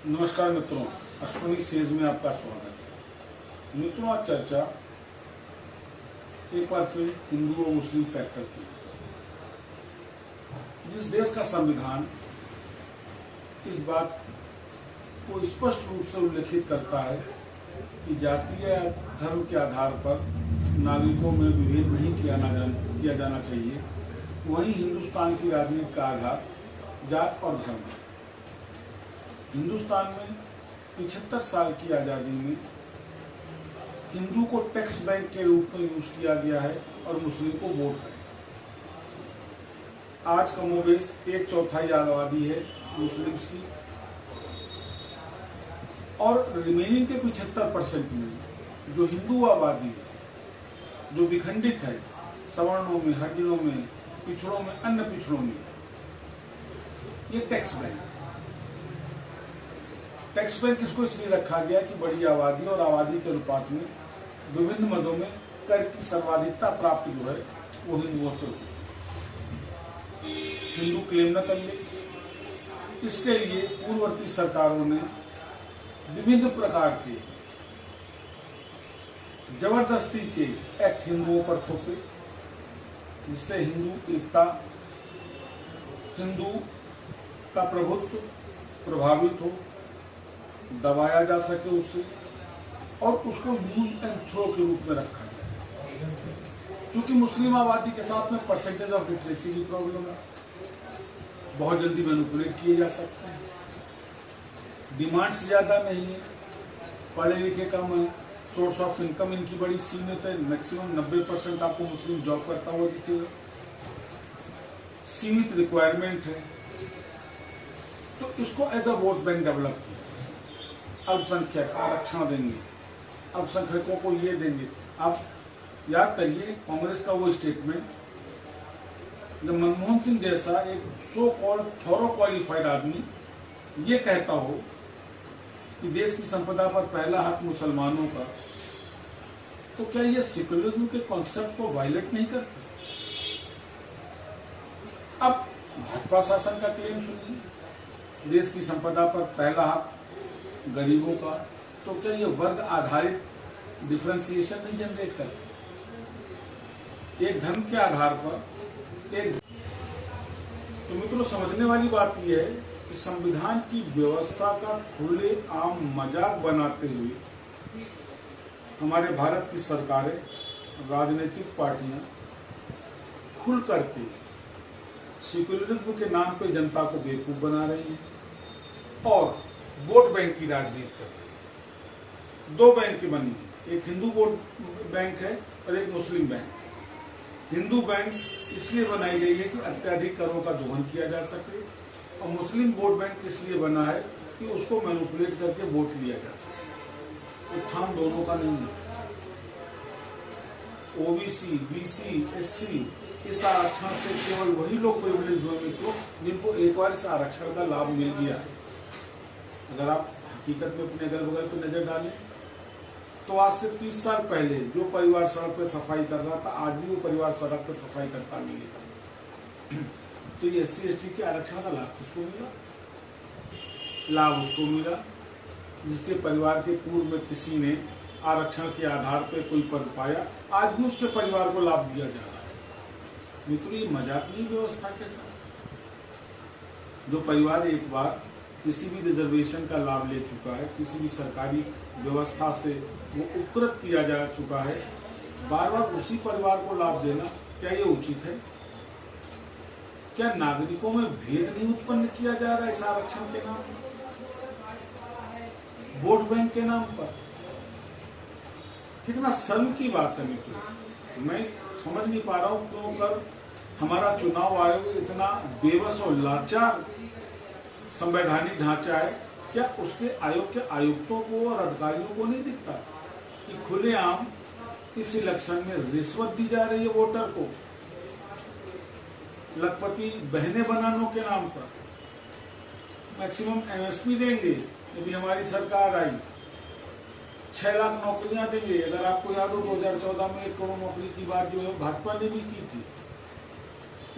नमस्कार मित्रों, अश्विनी सेज में आपका स्वागत है। मित्रों, आज चर्चा एक बार फिर हिंदू और मुस्लिम फैक्टर की। जिस देश का संविधान इस बात को स्पष्ट रूप से उल्लेखित करता है कि जातीय या धर्म के आधार पर नागरिकों में विभेद नहीं किया जाना चाहिए, वहीं हिंदुस्तान की राजनीति का आधार जात और धर्म है। हिंदुस्तान में 75 साल की आजादी में हिंदू को टैक्स बैंक के रूप में यूज किया गया है और मुस्लिम को वोट है। आज कमोबेश 1/4 आबादी है मुस्लिम्स की, और रिमेनिंग के 75% में जो हिंदू आबादी है, जो विखंडित है सवर्णों में, हरिजनों में, पिछड़ों में, अन्य पिछड़ों में, ये टैक्स बैंक इसको इसलिए रखा गया कि बड़ी आबादी और आबादी के अनुपात में विभिन्न मदों में कर की सर्वाधिकता प्राप्त जो है वो हिंदुओं से होती है। हिंदू क्लेम न कर ले, इसके लिए पूर्ववर्ती सरकारों ने विभिन्न प्रकार के जबरदस्ती के एक्ट हिंदुओं पर थोपे, जिससे हिंदू एकता, हिंदू का प्रभुत्व प्रभावित हो, दबाया जा सके उसे, और उसको यूज एंड थ्रो के रूप में रखा जाए। क्योंकि मुस्लिम आबादी के साथ में परसेंटेज ऑफ लिटरेसी की प्रॉब्लम है, बहुत जल्दी मैनिपुलेट किए जा सकते हैं, डिमांड्स ज्यादा नहीं है, पढ़े लिखे कम है, सोर्स ऑफ इनकम इनकी बड़ी सीमित है, मैक्सिमम 90% आपको मुस्लिम जॉब करता हुआ दिखेगा, सीमित रिक्वायरमेंट है, तो इसको as a vote bank develop किया। अल्पसंख्यक आरक्षण देंगे, अल्पसंख्यकों को ये देंगे। आप याद करिए कांग्रेस का वो स्टेटमेंट, जब मनमोहन सिंह जैसा एक सो कॉल्ड थोरो क्वालिफाइड आदमी ये कहता हो कि देश की संपदा पर पहला हक मुसलमानों का, तो क्या ये सेक्युलरिज्म के कॉन्सेप्ट को वायलेट नहीं करते? अब भाजपा शासन का क्लेम सुनिए, देश की संपदा पर पहला हक गरीबों का, तो क्या ये वर्ग आधारित डिफरेंशिएशन नहीं जनरेट करते? एक धर्म के आधार पर एक, तो मित्रों समझने वाली बात यह है कि संविधान की व्यवस्था का खुले आम मजाक बनाते हुए हमारे भारत की सरकारें, राजनीतिक पार्टियां खुल करके सेक्युलरिज्म के नाम पे जनता को बेवकूफ बना रही है और वोट बैंक की राजनीति कर रही है। 2 बैंक बनी है, एक हिंदू वोट बैंक है और एक मुस्लिम बैंक। हिंदू बैंक इसलिए बनाई गई है कि अत्यधिक करों का दोहन किया जा सके, और मुस्लिम वोट बैंक इसलिए बना है कि उसको मैनिपुलेट करके वोट लिया जा सके। उत्थान दोनों का नहीं है। ओबीसी, बीसी, एससी, इस आरक्षण से केवल वही लोग प्रिविलेज हुए मित्रों जिनको एक बार इस आरक्षण का लाभ मिल गया है। अगर आप हकीकत में अपने अगल बगल पर नजर डालें तो आज से 30 साल पहले जो परिवार सड़क पर सफाई कर रहा था, आज भी वो परिवार सड़क पर सफाई करता मिलेगा। तो ये SC/ST के आरक्षण का लाभ किसको मिला? लाभ उसको मिला जिसके परिवार के पूर्व में किसी ने आरक्षण के आधार पर कोई पद पाया, आज भी उसके परिवार को लाभ दिया जा रहा है। मित्रों, ये मजाकी व्यवस्था के साथ जो परिवार एक बार किसी भी रिजर्वेशन का लाभ ले चुका है, किसी भी सरकारी व्यवस्था से वो उपकृत किया जा चुका है, बार बार उसी परिवार को लाभ देना क्या ये उचित है? क्या नागरिकों में भेद नहीं उत्पन्न किया जा रहा है इस आरक्षण के नाम पर, वोट बैंक के नाम पर? कितना शर्म की बात है मित्रों। मैं समझ नहीं पा रहा हूं क्यों कर हमारा चुनाव आयोग इतना बेबस और लाचार संवैधानिक ढांचा है। क्या उसके आयोग के आयुक्तों को और अधिकारियों को नहीं दिखता कि खुलेआम इस इलेक्शन में रिश्वत दी जा रही है वोटर को, लखपति बहने बनाने के नाम पर? मैक्सिमम MSP देंगे यदि हमारी सरकार आई, 6 लाख नौकरियां देंगे। अगर आपको याद हो 2014 में 1 करोड़ नौकरी की बात जो है भाजपा ने भी की थी।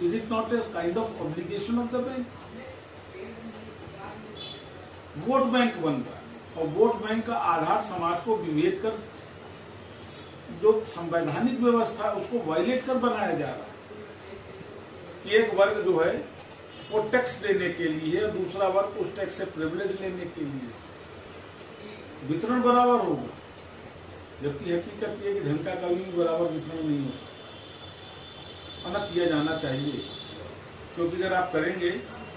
Is it not a kind of obligation of the bank? Vote bank बन रहा है और वोट बैंक का आधार समाज को विभेद कर जो संवैधानिक व्यवस्था है उसको वायलेट कर बनाया जा रहा है कि एक वर्ग जो है वो टैक्स देने के लिए है, दूसरा वर्ग उस टैक्स से प्रिविलेज लेने के लिए। वितरण बराबर होगा, जबकि हकीकत ये कि धन का कभी भी बराबर वितरण नहीं हो सकता, और न किया जाना चाहिए, क्योंकि अगर आप करेंगे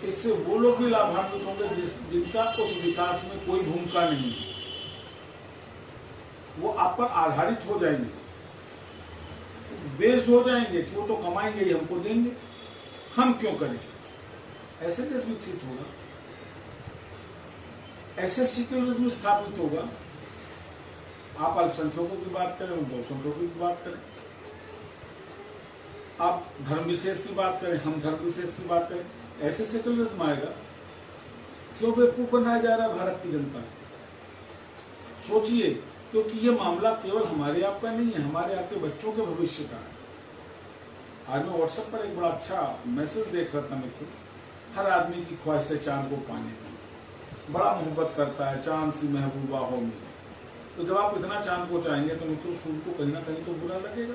इससे वो लोग भी लाभान्वित होंगे जिनका उस विकास में कोई भूमिका नहीं है, वो आप पर आधारित हो जाएंगे, बेस्ड हो जाएंगे कि वो तो कमाएंगे ही, हमको देंगे, हम क्यों करें। ऐसे देश विकसित होगा, ऐसे सेक्युलरिज्म स्थापित होगा। आप अल्पसंख्यकों की बात करें, बहुसंख्यकों की बात करें, आप धर्म विशेष की बात करें, हम धर्म विशेष की बात करें, ऐसे सेक्युलरिज्म आएगा। क्यों बेवकूफ बनाया जा रहा है भारत की जनता को? सोचिए, क्योंकि ये मामला केवल हमारे आपका नहीं है, हमारे आपके बच्चों के भविष्य का है। आज मैं व्हाट्सएप पर एक बड़ा अच्छा मैसेज देख रहा था मित्र, हर आदमी की ख्वाहिश है चांद को पाने की, बड़ा मोहब्बत करता है, चांद सी महबूबा हो मेरी। तो जब आप इतना चांद को चाहेंगे तो मित्रों सूर्य को कहीं ना कहीं तो बुरा लगेगा।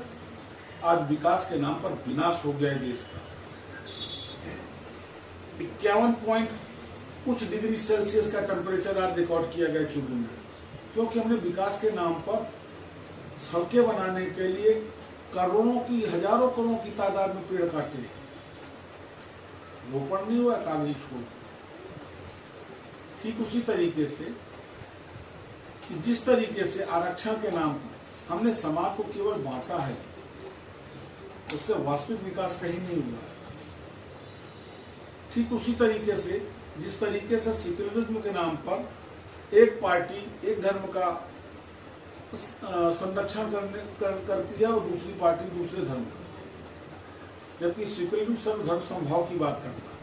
आज विकास के नाम पर विनाश हो गया है देश का। 51 पॉइंट कुछ डिग्री सेल्सियस का टेम्परेचर आज रिकॉर्ड किया गया चुरू में, क्योंकि हमने विकास के नाम पर सड़कें बनाने के लिए करोड़ों की, हजारों करोड़ों की तादाद में पेड़ काटे, रोपण नहीं हुआ, कागजी छोड़। ठीक उसी तरीके से कि जिस तरीके से आरक्षण के नाम पर हमने समाज को केवल बांटा है, उससे वास्तविक विकास कहीं नहीं हुआ है। ठीक उसी तरीके से जिस तरीके से सेक्युलरिज्म के नाम पर एक पार्टी एक धर्म का संरक्षण करती है और दूसरी पार्टी दूसरे धर्म का, जबकि सेक्युलरिज्म सर्वधर्म समभाव की बात करता है।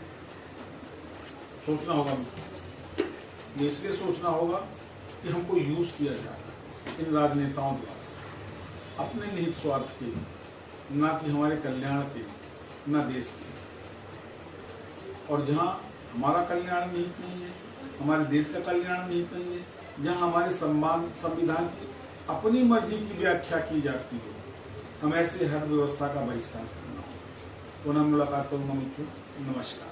सोचना होगा, ये इसलिए सोचना होगा कि हमको यूज किया जा रहा है इन राजनेताओं द्वारा अपने निहित स्वार्थ के लिए, ना कि हमारे कल्याण के लिए, ना देश के लिए। और जहां हमारा कल्याण निहित नहीं है, हमारे देश का कल्याण निहित नहीं है, जहां हमारे संविधान की अपनी मर्जी की व्याख्या की जाती है, हम ऐसे हर व्यवस्था का बहिष्कार करना होगा। पुनः मुलाकात करूंगा मित्रों, नमस्कार।